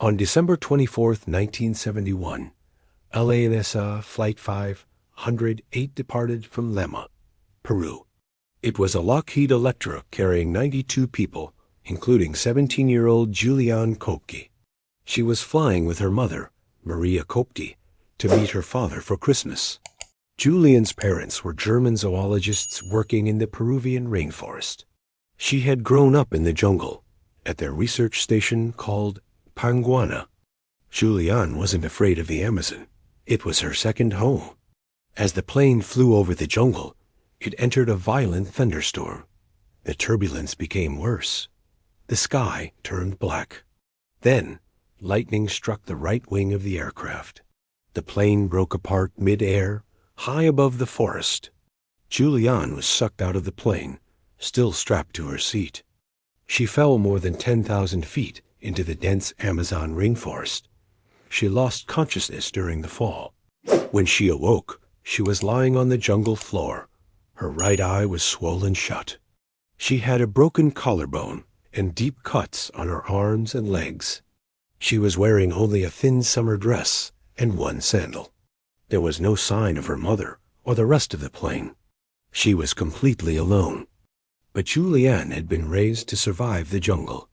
On December 24, 1971, LANSA Flight 508 departed from Lima, Peru. It was a Lockheed Electra carrying 92 people, including 17-year-old Julianne Kopke. She was flying with her mother, Maria Kopke, to meet her father for Christmas. Julian's parents were German zoologists working in the Peruvian rainforest. She had grown up in the jungle, at their research station called Panguana. Julianne wasn't afraid of the Amazon. It was her second home. As the plane flew over the jungle, it entered a violent thunderstorm. The turbulence became worse. The sky turned black. Then, lightning struck the right wing of the aircraft. The plane broke apart mid-air, high above the forest. Julianne was sucked out of the plane, still strapped to her seat. She fell more than 10,000 feet into the dense Amazon rainforest. She lost consciousness during the fall. When she awoke, she was lying on the jungle floor. Her right eye was swollen shut. She had a broken collarbone and deep cuts on her arms and legs. She was wearing only a thin summer dress and one sandal. There was no sign of her mother or the rest of the plane. She was completely alone. But Julianne had been raised to survive the jungle.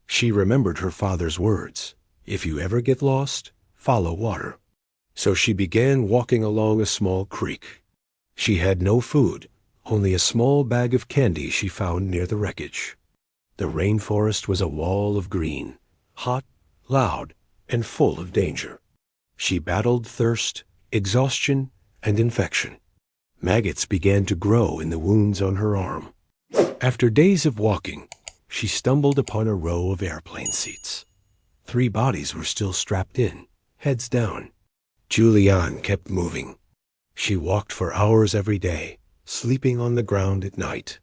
She remembered her father's words, "If you ever get lost, follow water." So she began walking along a small creek. She had no food, only a small bag of candy she found near the wreckage. The rainforest was a wall of green, hot, loud, and full of danger. She battled thirst, exhaustion, and infection. Maggots began to grow in the wounds on her arm. After days of walking, she stumbled upon a row of airplane seats. 3 bodies were still strapped in, heads down. Julianne kept moving. She walked for hours every day, sleeping on the ground at night.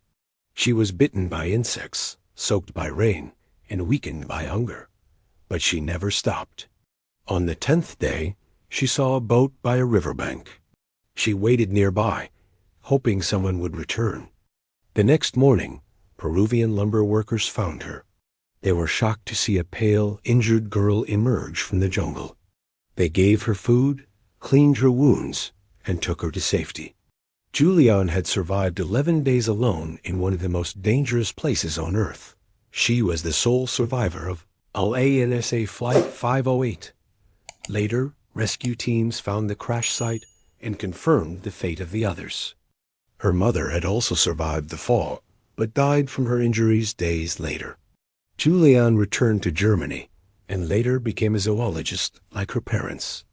She was bitten by insects, soaked by rain, and weakened by hunger. But she never stopped. On the 10th day, she saw a boat by a riverbank. She waited nearby, hoping someone would return. The next morning, Peruvian lumber workers found her. They were shocked to see a pale, injured girl emerge from the jungle. They gave her food, cleaned her wounds, and took her to safety. Julianne had survived 11 days alone in one of the most dangerous places on Earth. She was the sole survivor of LANSA Flight 508. Later, rescue teams found the crash site and confirmed the fate of the others. Her mother had also survived the fall, but died from her injuries days later. Julianne returned to Germany and later became a zoologist like her parents.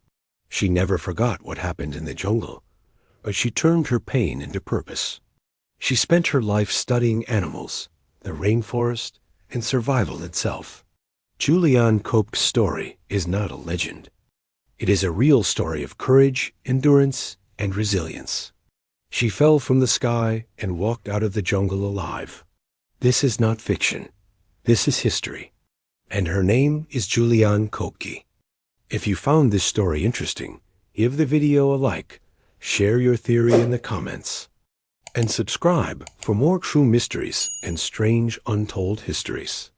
She never forgot what happened in the jungle, but she turned her pain into purpose. She spent her life studying animals, the rainforest, and survival itself. Julianne Kopke's story is not a legend. It is a real story of courage, endurance, and resilience. She fell from the sky and walked out of the jungle alive. This is not fiction. This is history. And her name is Julianne Kopke. If you found this story interesting, give the video a like, share your theory in the comments, and subscribe for more true mysteries and strange untold histories.